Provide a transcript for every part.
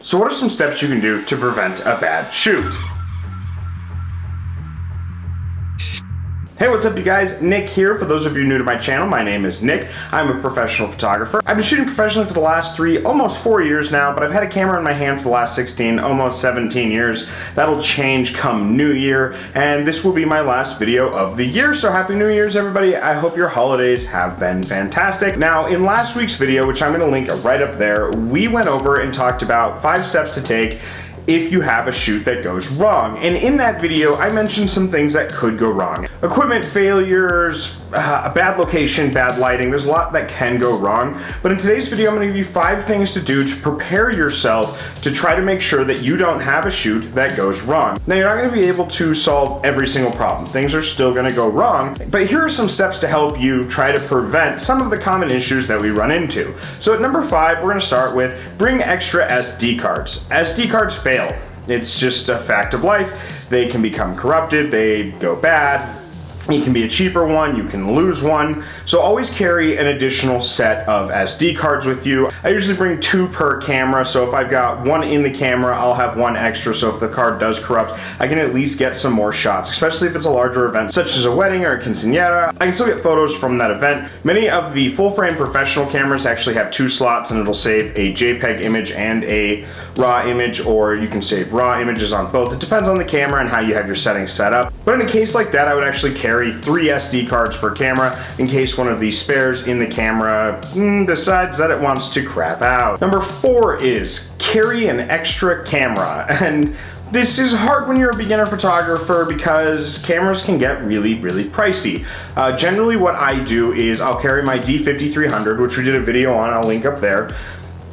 So what are some steps you can do to prevent a bad shoot? Hey, what's up you guys? Nick here. For those of you new to my channel, my name is Nick. I'm a professional photographer. I've been shooting professionally for the last almost 4 years now, but I've had a camera in my hand for the last 16, almost 17 years. That'll change come New Year, and this will be my last video of the year, so Happy New Year's everybody. I hope your holidays have been fantastic. Now, in last week's video, which I'm gonna link right up there, we went over and talked about 5 steps to take if you have a shoot that goes wrong. And in that video, I mentioned some things that could go wrong. Equipment failures, a bad location, bad lighting, there's a lot that can go wrong. But in today's video, I'm gonna give you 5 things to do to prepare yourself to try to make sure that you don't have a shoot that goes wrong. Now, you're not gonna be able to solve every single problem. Things are still gonna go wrong, but here are some steps to help you try to prevent some of the common issues that we run into. So at number 5, we're gonna start with bring extra SD cards. SD cards fail. It's just a fact of life. They can become corrupted, they go bad. It can be a cheaper one, you can lose one. So always carry an additional set of SD cards with you. I usually bring 2 per camera, so if I've got 1 in the camera, I'll have 1 extra, so if the card does corrupt, I can at least get some more shots, especially if it's a larger event, such as a wedding or a quinceañera. I can still get photos from that event. Many of the full-frame professional cameras actually have 2 slots, and it'll save a JPEG image and a RAW image, or you can save RAW images on both. It depends on the camera and how you have your settings set up. But in a case like that, I would actually carry 3 SD cards per camera in case one of the spares in the camera decides that it wants to crap out. Number 4 is carry an extra camera. And this is hard when you're a beginner photographer because cameras can get really pricey. Generally what I do is I'll carry my D5300, which we did a video on, I'll link up there,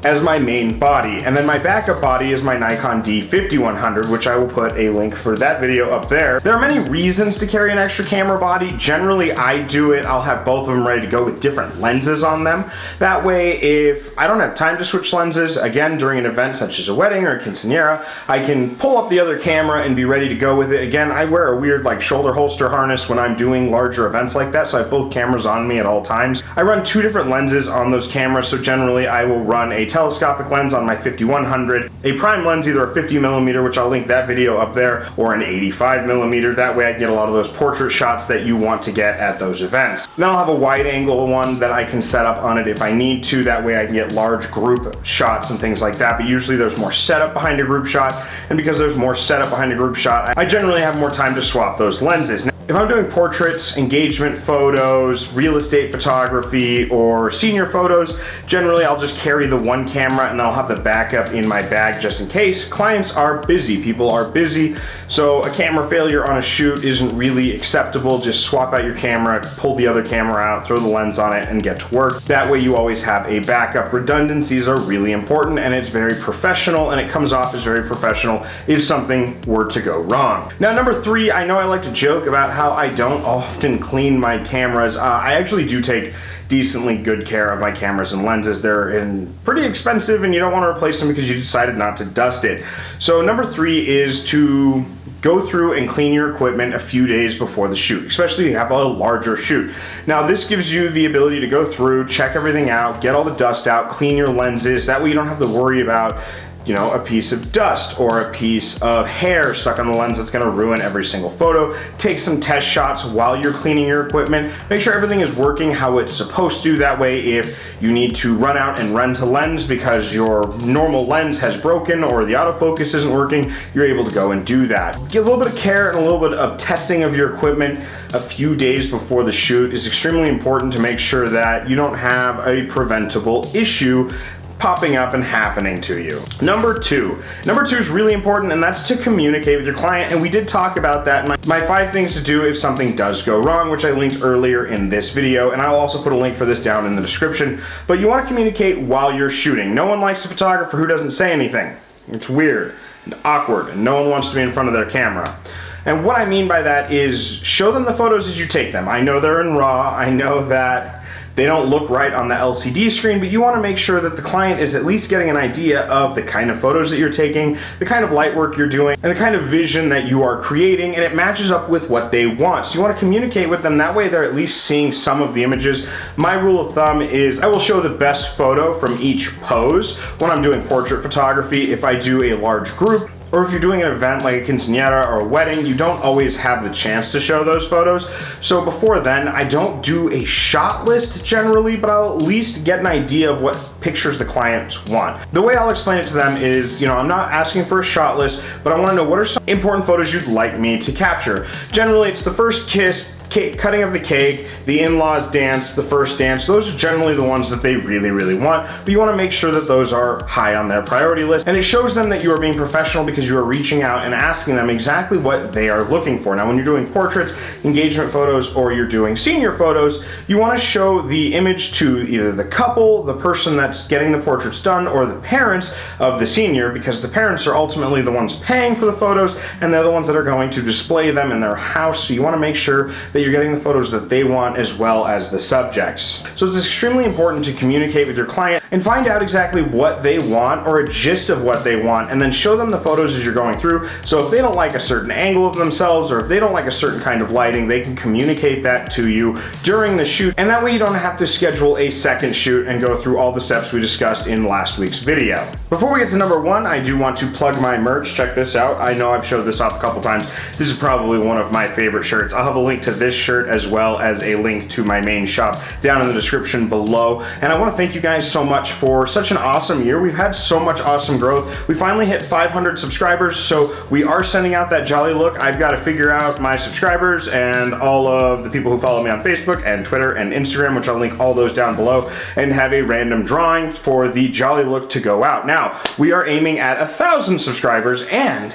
as my main body, and then my backup body is my Nikon D5100, which I will put a link for that video up there. There are many reasons to carry an extra camera body. Generally, I do it, I'll have both of them ready to go with different lenses on them. That way, if I don't have time to switch lenses, again, during an event such as a wedding or a quinceañera, I can pull up the other camera and be ready to go with it. Again, I wear a weird shoulder holster harness when I'm doing larger events like that, so I have both cameras on me at all times. I run 2 different lenses on those cameras, so generally I will run a telescopic lens on my 5100, a prime lens, either a 50mm, which I'll link that video up there, or an 85mm. That way I get a lot of those portrait shots that you want to get at those events. Then I'll have a wide angle one that I can set up on it if I need to. That way I can get large group shots and things like that, but usually there's more setup behind a group shot, and because there's more setup behind a group shot, I generally have more time to swap those lenses. Now, if I'm doing portraits, engagement photos, real estate photography, or senior photos, generally I'll just carry the 1 camera and I'll have the backup in my bag just in case. Clients are busy, people are busy, so a camera failure on a shoot isn't really acceptable. Just swap out your camera, pull the other camera out, throw the lens on it, and get to work. That way you always have a backup. Redundancies are really important, and it's very professional, and it comes off as very professional if something were to go wrong. Now, number 3, I know I like to joke about how I don't often clean my cameras. I actually do take decently good care of my cameras and lenses. They're pretty expensive, and you don't want to replace them because you decided not to dust it. So number 3 is to go through and clean your equipment a few days before the shoot, especially if you have a larger shoot. Now, this gives you the ability to go through, check everything out, get all the dust out, clean your lenses. That way you don't have to worry about a piece of dust or a piece of hair stuck on the lens that's gonna ruin every single photo. Take some test shots while you're cleaning your equipment. Make sure everything is working how it's supposed to. That way, if you need to run out and rent a lens because your normal lens has broken or the autofocus isn't working, you're able to go and do that. Get a little bit of care and a little bit of testing of your equipment a few days before the shoot is extremely important to make sure that you don't have a preventable issue popping up and happening to you. Number 2 is really important, and that's to communicate with your client, and we did talk about that in my 5 things to do if something does go wrong, which I linked earlier in this video, and I'll also put a link for this down in the description. But you want to communicate while you're shooting. No one likes a photographer who doesn't say anything. It's weird and awkward, and no one wants to be in front of their camera. And what I mean by that is show them the photos as you take them. I know they're in RAW, I know that They don't look right on the LCD screen, but you want to make sure that the client is at least getting an idea of the kind of photos that you're taking, the kind of light work you're doing, and the kind of vision that you are creating, and it matches up with what they want. So you want to communicate with them, that way they're at least seeing some of the images. My rule of thumb is I will show the best photo from each pose when I'm doing portrait photography. If I do a large group, or if you're doing an event like a quinceañera or a wedding, you don't always have the chance to show those photos. So before then, I don't do a shot list generally, but I'll at least get an idea of what pictures the clients want. The way I'll explain it to them is, I'm not asking for a shot list, but I want to know what are some important photos you'd like me to capture. Generally, it's the first kiss, cutting of the cake, the in-laws dance, the first dance. Those are generally the ones that they really, really want, but you want to make sure that those are high on their priority list. And it shows them that you are being professional because you are reaching out and asking them exactly what they are looking for. Now, when you're doing portraits, engagement photos, or you're doing senior photos, you want to show the image to either the couple, the person that's getting the portraits done, or the parents of the senior, because the parents are ultimately the ones paying for the photos, and they're the ones that are going to display them in their house. So you want to make sure that you're getting the photos that they want as well as the subjects. So it's extremely important to communicate with your client and find out exactly what they want, or a gist of what they want, and then show them the photos as you're going through. So if they don't like a certain angle of themselves, or if they don't like a certain kind of lighting, they can communicate that to you during the shoot, and that way you don't have to schedule a second shoot and go through all the steps we discussed in last week's video. Before we get to number one, I do want to plug my merch. Check this out. I know I've showed this off a couple times. This is probably one of my favorite shirts. I'll have a link to this shirt as well as a link to my main shop down in the description below. And I want to thank you guys so much for such an awesome year. We've had so much awesome growth. We finally hit 500 subscribers, so we are sending out that Jolly Look. I've got to figure out my subscribers and all of the people who follow me on Facebook and Twitter and Instagram, which I'll link all those down below, and have a random drawing for the Jolly Look to go out. Now, we are aiming at 1,000 subscribers, and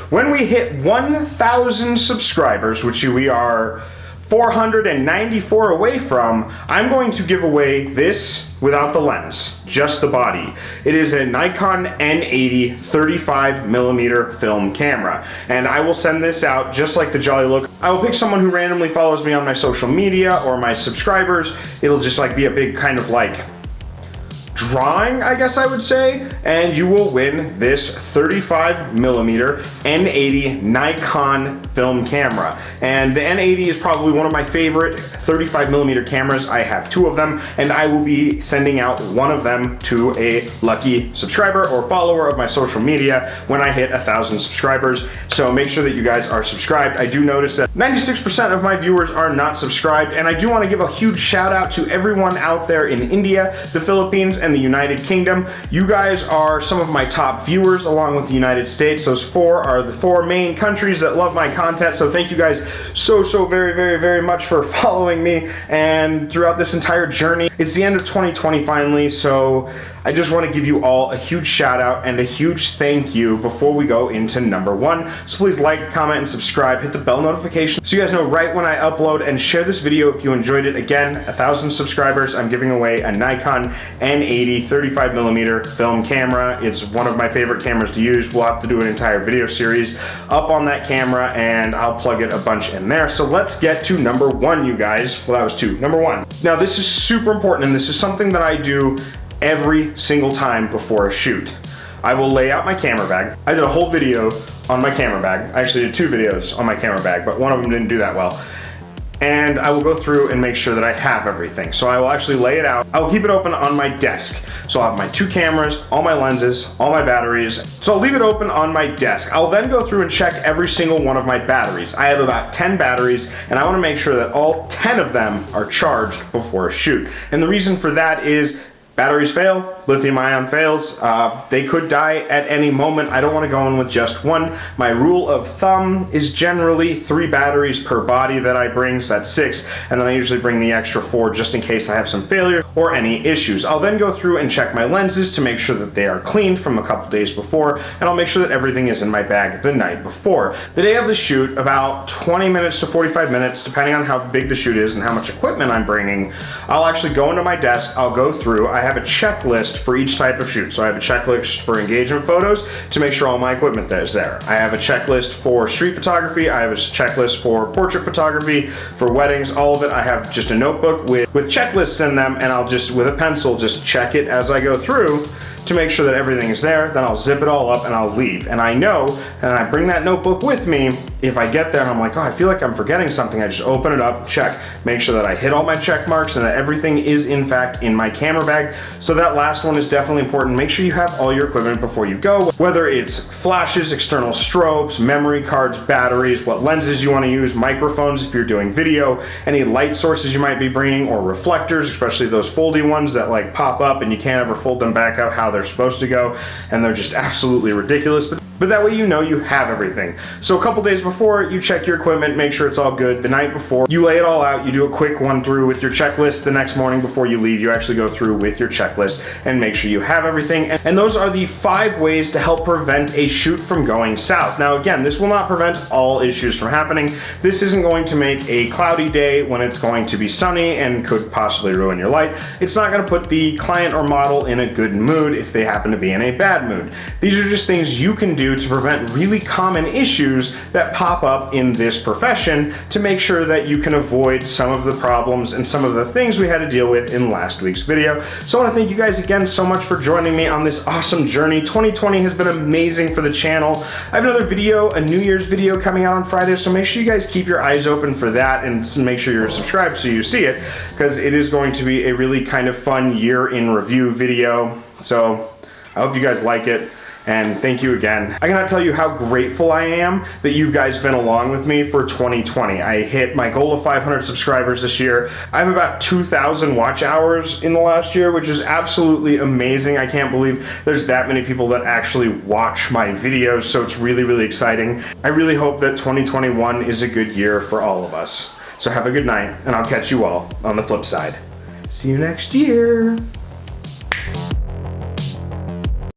when we hit 1,000 subscribers, which we are 494 away from, I'm going to give away this without the lens, just the body. It is a Nikon N80 35mm film camera, and I will send this out just like the Jolly Look. I will pick someone who randomly follows me on my social media or my subscribers. It'll just be a big kind of drawing, I guess I would say, and you will win this 35mm N80 Nikon film camera. And the N80 is probably one of my favorite 35mm cameras. I have two of them, and I will be sending out one of them to a lucky subscriber or follower of my social media when I hit 1,000 subscribers. So make sure that you guys are subscribed. I do notice that 96% of my viewers are not subscribed, and I do want to give a huge shout out to everyone out there in India, the Philippines, and the United Kingdom. You guys are some of my top viewers along with the United States. Those four are the four main countries that love my content, so thank you guys so very, very, very much for following me and throughout this entire journey. It's the end of 2020 finally, so I just want to give you all a huge shout out and a huge thank you before we go into number one. So please like, comment, and subscribe. Hit the bell notification so you guys know right when I upload, and share this video if you enjoyed it. Again, 1,000 subscribers, I'm giving away a Nikon N80 35mm film camera. It's one of my favorite cameras to use. We'll have to do an entire video series up on that camera, and I'll plug it a bunch in there. So let's get to number one, you guys. Well, that was two. Number one. Now, this is super important, and this is something that I do every single time before a shoot. I will lay out my camera bag. I did a whole video on my camera bag. I actually did two videos on my camera bag, but one of them didn't do that well. And I will go through and make sure that I have everything. So I will actually lay it out. I will keep it open on my desk. So I'll have my two cameras, all my lenses, all my batteries. So I'll leave it open on my desk. I'll then go through and check every single one of my batteries. I have about 10 batteries, and I want to make sure that all 10 of them are charged before a shoot. And the reason for that is batteries fail, lithium ion fails, they could die at any moment. I don't want to go in with just one. My rule of thumb is generally 3 batteries per body that I bring, so that's 6, and then I usually bring the extra 4 just in case I have some failure or any issues. I'll then go through and check my lenses to make sure that they are cleaned from a couple days before, and I'll make sure that everything is in my bag the night before. The day of the shoot, about 20 minutes to 45 minutes, depending on how big the shoot is and how much equipment I'm bringing, I'll actually go into my desk, I'll go through, I I have a checklist for each type of shoot. So I have a checklist for engagement photos to make sure all my equipment is there. I have a checklist for street photography. I have a checklist for portrait photography, for weddings, all of it. I have just a notebook with checklists in them, and I'll just, with a pencil, just check it as I go through to make sure that everything is there. Then I'll zip it all up and I'll leave. And I know, and I bring that notebook with me, if I get there and I'm like, oh, I feel like I'm forgetting something, I just open it up, check, make sure that I hit all my check marks and that everything is in fact in my camera bag. So that last one is definitely important. Make sure you have all your equipment before you go, whether it's flashes, external strobes, memory cards, batteries, what lenses you want to use, microphones if you're doing video, any light sources you might be bringing, or reflectors, especially those foldy ones that like pop up and you can't ever fold them back up how they're supposed to go, and they're just absolutely ridiculous. But that way you know you have everything. So a couple days before, you check your equipment, make sure it's all good. The night before, you lay it all out, you do a quick one through with your checklist. The next morning before you leave, you actually go through with your checklist and make sure you have everything. And those are the 5 ways to help prevent a shoot from going south. Now again, this will not prevent all issues from happening. This isn't going to make a cloudy day when it's going to be sunny and could possibly ruin your light. It's not going to put the client or model in a good mood if they happen to be in a bad mood. These are just things you can do to prevent really common issues that pop up in this profession, to make sure that you can avoid some of the problems and some of the things we had to deal with in last week's video. So I want to thank you guys again so much for joining me on this awesome journey. 2020 has been amazing for the channel. I have another video, a New Year's video coming out on Friday, so make sure you guys keep your eyes open for that and make sure you're subscribed so you see it, because it is going to be a really kind of fun year in review video. So I hope you guys like it. And thank you again. I cannot tell you how grateful I am that you guys been along with me for 2020. I hit my goal of 500 subscribers this year. I have about 2,000 watch hours in the last year, which is absolutely amazing. I can't believe there's that many people that actually watch my videos, so it's really, really exciting. I really hope that 2021 is a good year for all of us. So have a good night, and I'll catch you all on the flip side. See you next year.